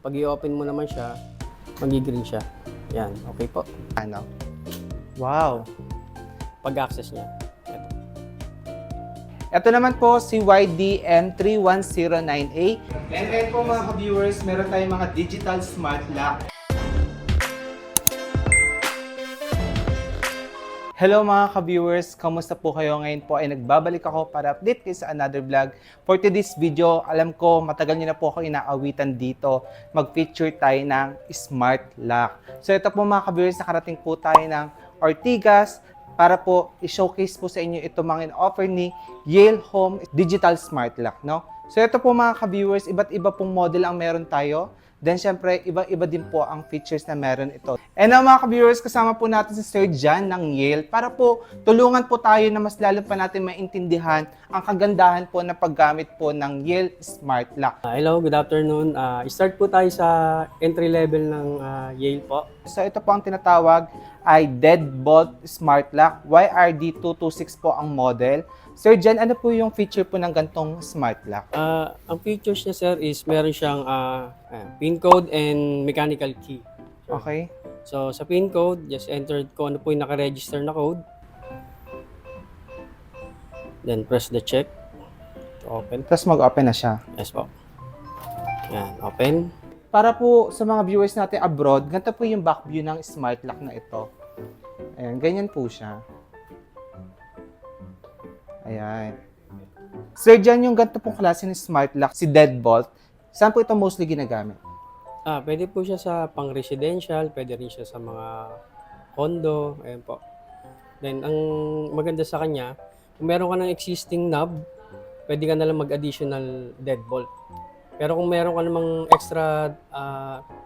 Pag i-open mo naman siya, magi-green siya. Yan, okay po. Ano? Wow. Pag-access niya. Ito. Ito naman po si YDM3109A. And ngayon po mga ka-viewers, meron tayong mga digital smart lock. Hello mga ka-viewers, kamusta po kayo? Ngayon po ay nagbabalik ako para update kayo sa another vlog. For today's video, alam ko matagal nyo na po ako inaawitan dito. Mag-feature tayo ng smart lock. So ito po mga ka-viewers, nakarating po tayo ng Ortigas para po i-showcase po sa inyo ito mga in-offer ni Yale Home Digital Smart Lock, no? So ito po mga ka-viewers, iba't iba pong model ang meron tayo. Then syempre, iba-iba din po ang features na meron ito. And now mga ka-viewers, kasama po natin si Sir John ng Yale para po tulungan po tayo na mas lalo pa natin maintindihan ang kagandahan po na paggamit po ng Yale Smart Lock. Hello, good afternoon. Start po tayo sa entry level ng Yale po. So ito po ang tinatawag ay Deadbolt Smart Lock. YRD226 po ang model. Sir John, ano po yung feature po ng gantong smart lock? Ang features niya sir is meron siyang pin code and mechanical key. Okay. So sa pin code, just enter kung ano po yung naka-register na code. Then press the check to open. Tapos mag-open na siya. Yes po. Yan, open. Para po sa mga viewers natin abroad, ganito po yung back view ng smart lock na ito. Ayan, ganyan po siya. Ayan. Sir John, yung ganito pong klase ng smart lock, si Deadbolt, saan po ito mostly ginagamit? Pwede po siya sa pang-residential, pwede rin siya sa mga condo, ayan po. Then, ang maganda sa kanya, kung meron ka ng existing knob, pwede ka na lang mag-additional deadbolt. Pero kung meron ka namang extra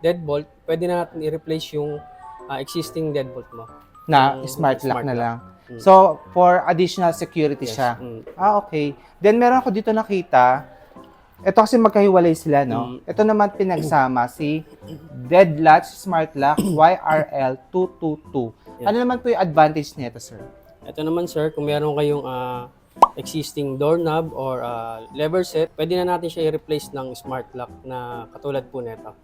deadbolt, pwede na natin i-replace yung existing deadbolt mo. Na Yung smart lock na lock. lang. So, for additional security Yes. siya. Okay. Then, meron ako dito nakita, ito kasi magkahiwalay sila, no? Ito naman pinagsama, si Dead Latch Smart Lock YRL222. Yes. Ano naman po yung advantage nito, sir? Ito naman sir, kung meron kayong existing doorknob or lever set, pwede na natin siya i-replace ng smart lock na katulad po nito.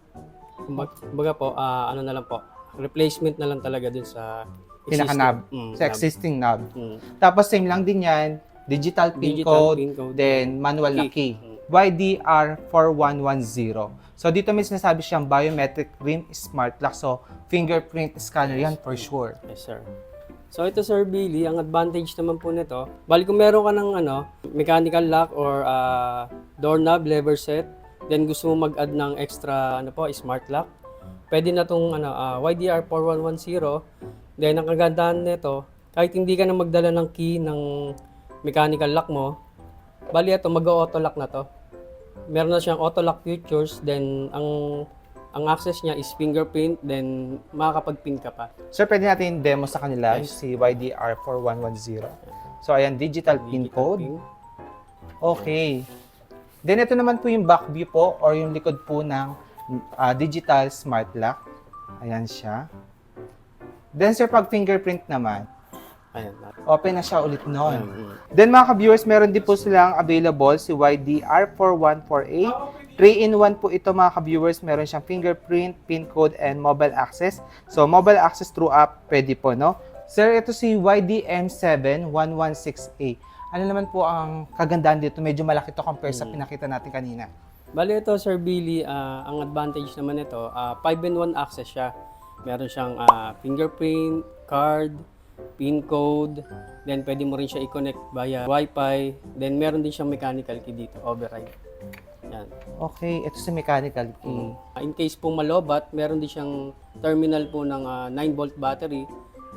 Kumbaga po, ano na lang po, replacement na lang talaga dun sa Pinaka-knob. Sa knob. existing knob. Mm. Tapos, same lang din yan. Digital pin Digital code, pin code. then manual na Key. key. YDR4110. So, dito may sinasabi siyang biometric rim smart lock. So, fingerprint scanner yan for sure. Yes, sir. So ito Sir Billy, ang advantage naman po nito, bali kung meron ka ng mechanical lock or doorknob, lever set, then gusto mo mag-add ng extra smart lock, pwede na tong YDR4110. Then ang kagandahan nito, kahit hindi ka na magdala ng key ng mechanical lock mo, bali ito mag-auto lock na to. Meron na siyang auto lock features, then ang access niya is fingerprint, then makakapag-pin ka pa. Sir, pwede natin demo sa kanila Yes. si YDR4110. So, ayan, digital pin code. Pin. Okay. Then, ito naman po yung back view po or yung likod po ng digital smart lock. Ayan siya. Then, sir, pag fingerprint naman, Ayan. open na siya ulit noon. Then, mga ka-viewers, meron din po silang available si YDR4148. 3-in-1 po ito mga ka-viewers. Meron siyang fingerprint, pin code, and mobile access. So, mobile access through app, pwede po, no? Sir, ito si YDM7116A. Ano naman po ang kagandahan dito? Medyo malaki to compare sa pinakita natin kanina. Bali ito, Sir Billy, ang advantage naman nito, 5-in-1 access siya. Meron siyang fingerprint, card, pin code, then pwede mo rin siya i-connect via Wi-Fi, then meron din siyang mechanical key dito, override. Yan. Okay, ito si mechanical key. In case po malobat, meron din siyang terminal po ng 9-volt battery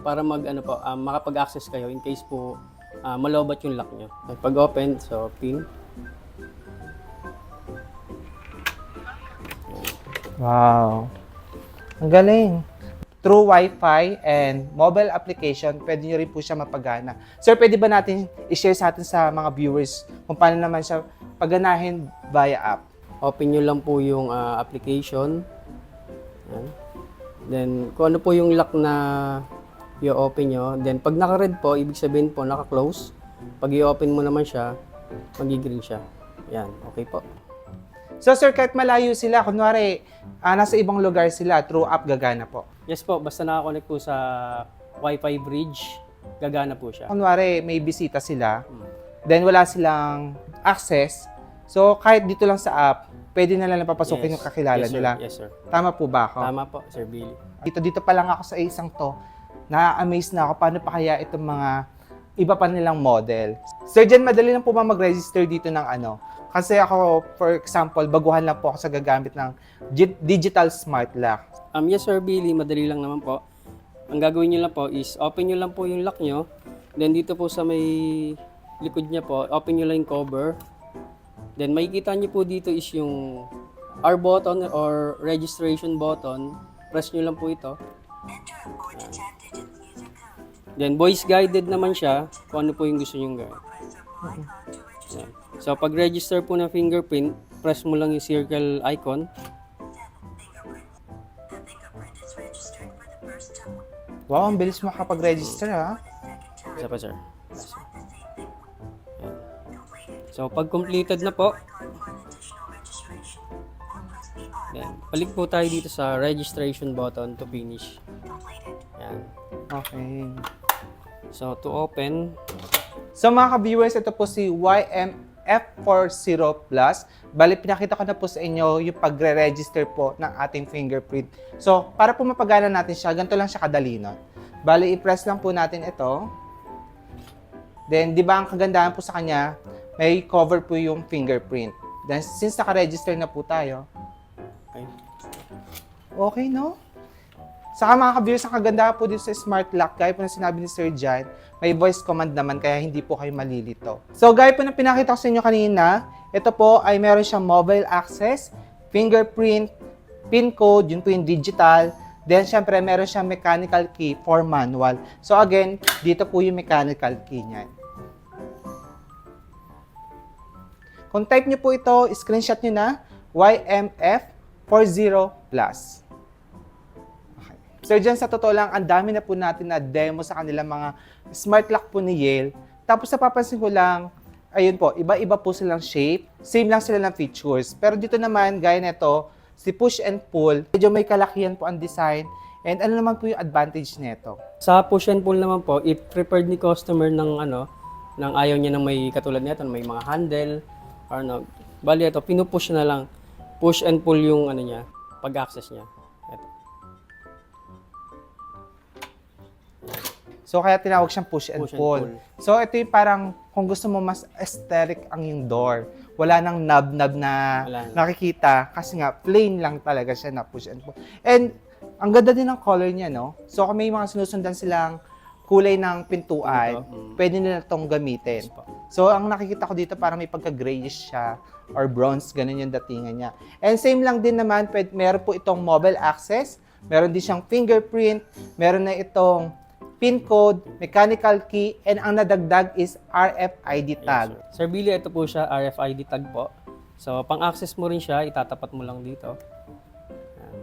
para makapag-access kayo in case po malobat yung lock nyo. Pag open, so pin. Wow. Ang galing. Through Wi-Fi and mobile application, pwede nyo rin po siya mapagana. Sir, pwede ba natin i-share sa atin sa mga viewers kung paano naman siya paganahin via app? Open nyo lang po yung application. Yan. Then, kung ano po yung lock na i-open nyo. Then, pag naka-red po, ibig sabihin po naka-close. Pag i-open mo naman siya, magi-green siya. Yan, okay po. So sir, kahit malayo sila, kunwari, nasa ibang lugar sila, through app gagana po. Yes po, basta nakakonect po sa Wi-Fi bridge, gagana po siya. Kunwari, may bisita sila, then wala silang access, so kahit dito lang sa app, pwede na lang papasukin yung kakilala Yes, sir. nila. Yes, sir. Tama po ba ako? Tama po, Sir Billy. Dito pa lang ako sa isang to, na-amaze na ako paano pa kaya itong mga iba pa nilang model. Sir Jen, madali lang po ba mag-register dito ng ano? Kasi ako, for example, baguhan lang po ako sa gagamit ng digital smart lock. Yes, Sir Billy, madali lang naman po. Ang gagawin nyo lang po is open nyo lang po yung lock nyo. Then dito po sa may likod niya po, open nyo lang yung cover. Then makikita nyo po dito is yung R button or registration button. Press nyo lang po ito. Then voice guided naman siya kung ano po yung gusto nyo gawin. Yan. So pag register po ng fingerprint, press mo lang yung circle icon. Wow, ang bilis makapag-register ha. Isa pa, sir. Yan. So pag completed na po, then balik po tayo dito sa registration button to finish. Yan. Okay. So to open, So mga ka-viewers, ito po si YMF40 Plus. Bali, pinakita ko na po sa inyo yung pagre-register po ng ating fingerprint. So, para po mapagana natin siya, ganito lang siya kadali, no? Bali, i-press lang po natin ito. Then, di ba ang kagandahan po sa kanya, may cover po yung fingerprint. Then, since naka-register na po tayo, okay. okay, no? Saka mga ka-viewers, ang kagandahan po dito sa smart lock, gaya po na sinabi ni Sir Jan, may voice command naman, kaya hindi po kayo malilito. So, gaya po na pinakita ko sa inyo kanina, ito po ay meron siyang mobile access, fingerprint, PIN code, yun po yung digital. Then, syempre, meron siyang mechanical key for manual. So, again, dito po yung mechanical key niyan. Kung type nyo po ito, screenshot nyo na, YMF40 Plus. Okay. So, dyan sa totoo lang, ang dami na po natin na demo sa kanilang mga smart lock po ni Yale. Tapos, napapansin ko lang, ayun po, iba-iba po silang shape. Same lang sila ng features. Pero dito naman, gaya nito, si push and pull, medyo may kalakihan po ang design. And ano naman po yung advantage nito? Sa push and pull naman po, if prepared ni customer ng ng ayaw niya ng may katulad nito, may mga handle or ano, bali ito, pinupush na lang. Push and pull yung niya, pag-access niya. Ito. So, kaya tinawag siyang push and pull. So, ito yung parang, kung gusto mo mas aesthetic ang yung door, wala nang knob-knob na nakikita kasi nga, plain lang talaga siya na push and pull. And, ang ganda din ng color niya, no? So, kung may mga sinusundan silang kulay ng pintuan, pwede nila itong gamitin. So, ang nakikita ko dito, parang may pagka-grayish siya or bronze, ganun yung datingan niya. And same lang din naman, meron po itong mobile access, meron din siyang fingerprint, meron na itong PIN code, mechanical key, and ang nadagdag is RFID tag. Yes, sir. Sir Billy, ito po siya, RFID tag po. So, pang-access mo rin siya, itatapat mo lang dito. Yan.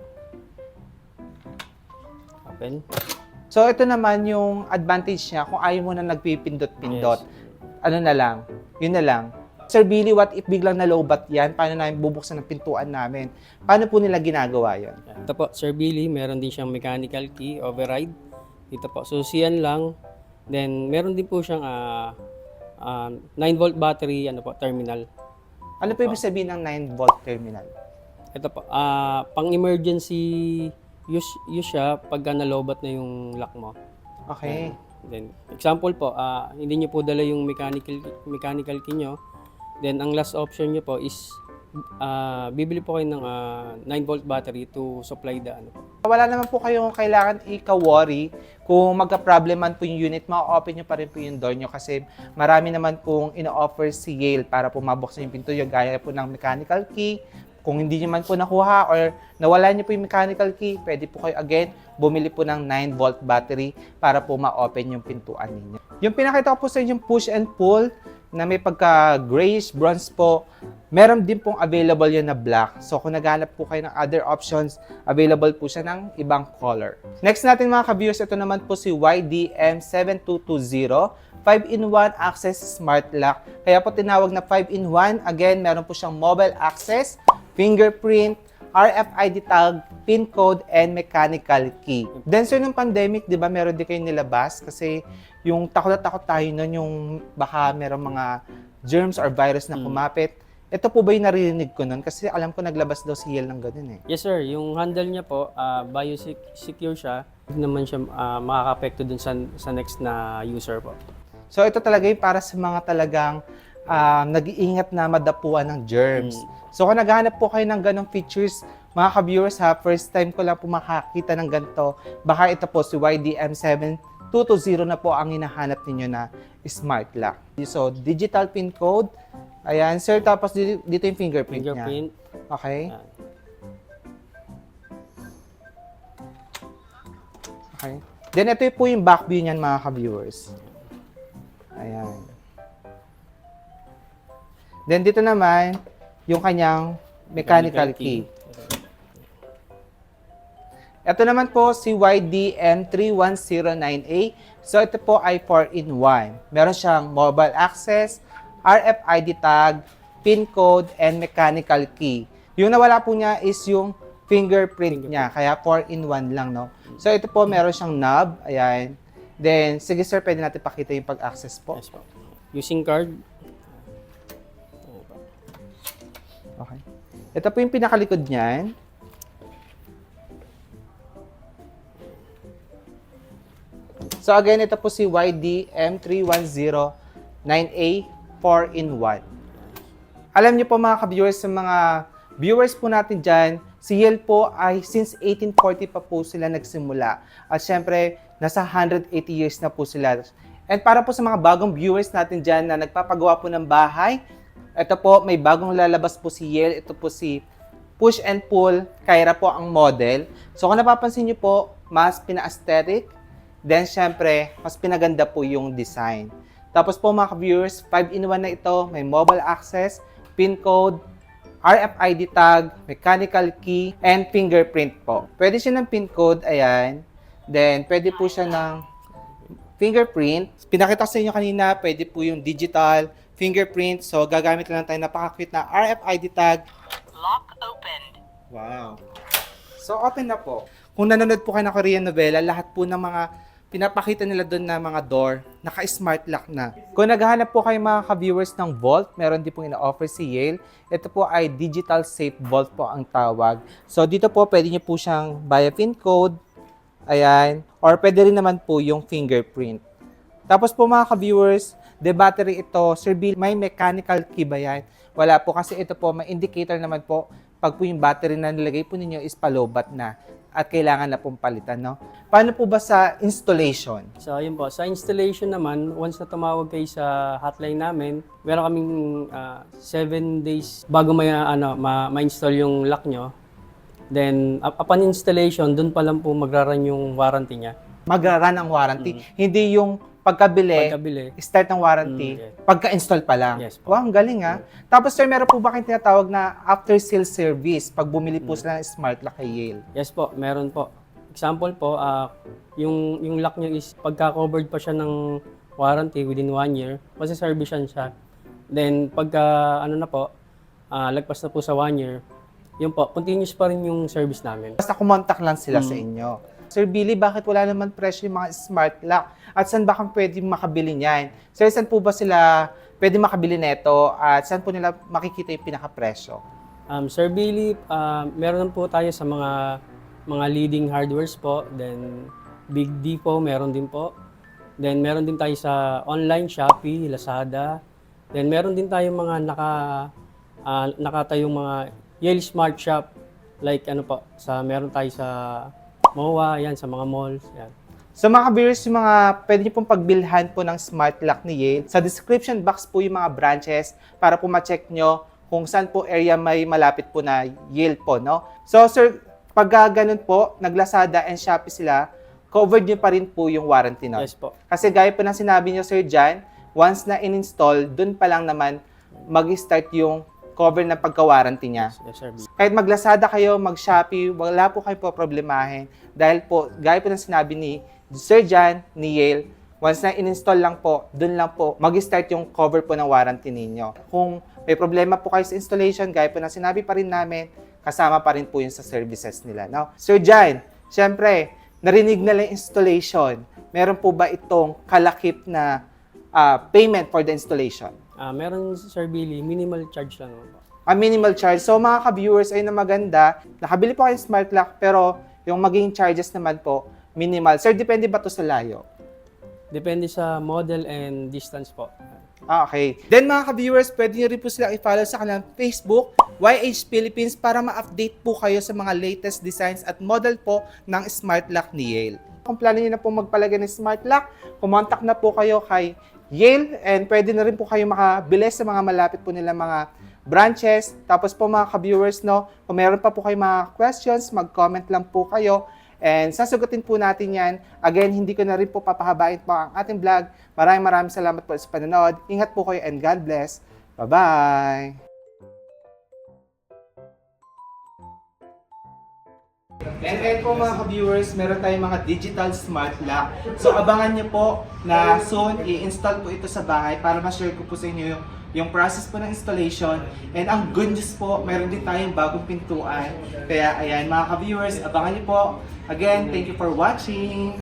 Open. So, ito naman yung advantage niya kung ayaw mo na nagpipindot-pindot. Yes. Ano na lang, yun na lang. Sir Billy, what if biglang nalobat yan? Paano namin bubuksan ng pintuan namin? Paano po nila ginagawa yun? Ito po, Sir Billy, meron din siyang mechanical key, override. Dito po, susiyan lang. Then, meron din po siyang 9-volt battery terminal. Ano po ibig sabihin ng 9-volt terminal? Ito po, pang-emergency use siya pagka nalobat na yung lock mo. Okay. Then, example po, hindi nyo po dala yung mechanical key nyo. Then, ang last option nyo po is bibili po kayo ng 9-volt battery to supply the Wala naman po kayong kailangan ika-worry kung magka-problem man po yung unit, ma-open nyo pa rin po yung door nyo kasi marami naman pong ino-offer si Yale para po mabuksan yung pinto yung gaya po ng mechanical key. Kung hindi nyo man po nakuha or nawala nyo po yung mechanical key, pwede po kayo again bumili po ng 9-volt battery para po ma-open yung pintuan ninyo. Yung pinakita ko po sa inyo yung push and pull na may pagka-grayish bronze po, meron din pong available yan na black. So kung naghanap po kayo ng other options, available po siya ng ibang color. Next natin mga ka-viewers, ito naman po si YDM7220 5-in-1 access smart lock. Kaya po tinawag na 5-in-1. Again, meron po siyang mobile access, fingerprint, RFID tag, PIN code, and mechanical key. Then sir, nung pandemic, di ba, meron din kayo nilabas? Kasi yung takot na takot tayo nun, yung baka meron mga germs or virus na kumapit. Ito po ba yung naririnig ko nun? Kasi alam ko naglabas daw si Yale ng ganun eh. Yes sir, yung handle niya po, biosecure siya. Hindi naman siya makaka-apekto dun sa next na user po. So ito talaga yung para sa mga talagang nag-iingat na madapuan ng germs. So kung naghahanap po kayo ng ganong features, mga ka-viewers ha, first time ko lang po makakita ng ganito. Baka ito po si YDM7220 na po ang hinahanap ninyo na smart lock. So digital PIN code. Ayan, sir, tapos dito yung fingerprint niya. Fingerprint. Okay. Okay. Then ito po yung back view niyan mga ka-viewers. Ayan. Then dito naman, yung kanyang mechanical key. Ito naman po si YDM3109A. So ito po ay 4-in-1. Meron siyang mobile access, RFID tag, PIN code, and mechanical key. Yung nawala po niya is yung fingerprint niya. Kaya 4-in-1 lang, no? So ito po, meron siyang knob. Ayan. Then, sige sir, pwede natin pakita yung pag-access po. Yes po. Using card. Okay. Ito po yung pinakalikod niyan. So again, ito po si YDM3109A 4-in-1. Alam niyo po mga ka-viewers, sa mga viewers po natin dyan, si Yale po ay since 1840 pa po sila nagsimula. At syempre, nasa 180 years na po sila. And para po sa mga bagong viewers natin dyan na nagpapagawa po ng bahay, ito po, may bagong lalabas po si Yale. Ito po si Push and Pull Kyra po ang model. So kung napapansin niyo po, mas pina-aesthetic. Then syempre, mas pinaganda po yung design. Tapos po mga viewers, 5-in-1 na ito. May mobile access, PIN code, RFID tag, mechanical key, and fingerprint po. Pwede siya ng PIN code, ayan. Then pwede po siya ng fingerprint. Pinakita ko sa inyo kanina, pwede po yung digital, fingerprint. So, gagamit lang tayo napaka-cute na RFID tag. Lock opened. Wow. So, open na po. Kung nanonood po kayo ng Korean novela, lahat po ng mga pinapakita nila doon na mga door, naka-smart lock na. Kung naghahanap po kayo mga ka-viewers ng vault, meron din po ina-offer si Yale. Ito po ay digital safe vault po ang tawag. So, dito po pwede nyo po siyang via PIN code. Ayan. Or pwede rin naman po yung fingerprint. Tapos po mga ka-viewers, the battery ito, Sir Bill, may mechanical key ba yan? Wala po kasi ito po, may indicator naman po pag po yung battery na nilagay po ninyo is palobat na at kailangan na pong palitan, no? Paano po ba sa installation? So, ayun po. Sa installation naman, once na tumawag kayo sa hotline namin, meron kaming 7 days bago ma-install yung lock nyo. Then, upon installation, dun pa lang po magra-run yung warranty niya. Magra-run ang warranty. Hindi yung pagkabili, start ng warranty, yes. Pagka-install pa lang. Yes po. Wow, ang galing ha. Tapos sir, meron po ba kayong tinatawag na after-sale service pag bumili po sila ng smart lock kay Yale? Yes po, meron po. Example po, yung lock niya is pagka-covered pa siya ng warranty within 1 year, masa-servicean siya. Then, pagka lagpas na po sa 1 year, yun po, continuous pa rin yung service namin. Basta kumontak lang sila sa inyo. Sir Billy, bakit wala naman presyo yung mga smart lock? At saan ba kang pwede makabili niyan? Sir, saan po ba sila pwede makabili nito? At saan po nila makikita yung pinaka-presyo? Sir Billy, meron po tayo sa mga leading hardwares po. Then, Big D po, meron din po. Then, meron din tayo sa online, Shopee, Lazada. Then, meron din tayo mga nakatayong mga Yale Smart Shop. Like meron tayo sa MOA, yan, sa mga malls, yan. So mga viewers, yung mga pwede nyo pong pagbilhan po ng smart lock ni Yale. Sa description box po yung mga branches para po ma-check nyo kung saan po area may malapit po na Yale po, no? So sir, pag ganun po, nag-Lazada and Shopee sila, covered nyo pa rin po yung warranty, no? Yes po. Kasi gaya po ng sinabi nyo, Sir Jan, once na in-install, dun pa lang naman mag-start yung cover ng pagka-warranty niya. Yes, sir. Kahit mag-Lazada kayo, mag-Shopee, wala po kayo po problemahin. Dahil po, gaya po ng sinabi ni Sir Jan, ni Yale, Once na in-install lang po, dun lang po mag-start yung cover po ng warranty ninyo. Kung may problema po kayo sa installation, gaya po na sinabi pa rin namin, kasama pa rin po yun sa services nila. No? Sir Jan, syempre, narinig na lang installation. Meron po ba itong kalakip na payment for the installation? Meron Sir Billy, minimal charge lang naman po. Minimal charge. So mga ka-viewers ay na maganda, nakabili po kayo ng smart lock pero yung maging charges naman po, minimal. Sir, depende ba to sa layo? Depende sa model and distance po. Okay. Then mga ka-viewers, pwede nyo rin po sila i-follow sa kanilang Facebook, YH Philippines, para ma-update po kayo sa mga latest designs at model po ng smart lock ni Yale. Kung plano nyo na po magpalagay ng smart lock, kumontak na po kayo kay Yale and pwede na rin po kayo makabili sa mga malapit po nila mga branches. Tapos po mga ka-viewers, no, kung meron pa po kayo mga questions, mag-comment lang po kayo. And sasagutin po natin yan. Again, hindi ko na rin po papahabain po ang ating vlog. Maraming salamat po sa panonood. Ingat po kayo and God bless. Bye-bye! And ayun po mga ka-viewers, meron tayong mga digital smart lock. So abangan nyo po na soon i-install po ito sa bahay para ma-share ko po sa inyo yung process po ng installation. And ang good news po, meron din tayong bagong pintuan. Kaya ayan mga ka-viewers, abangan nyo po. Again, thank you for watching.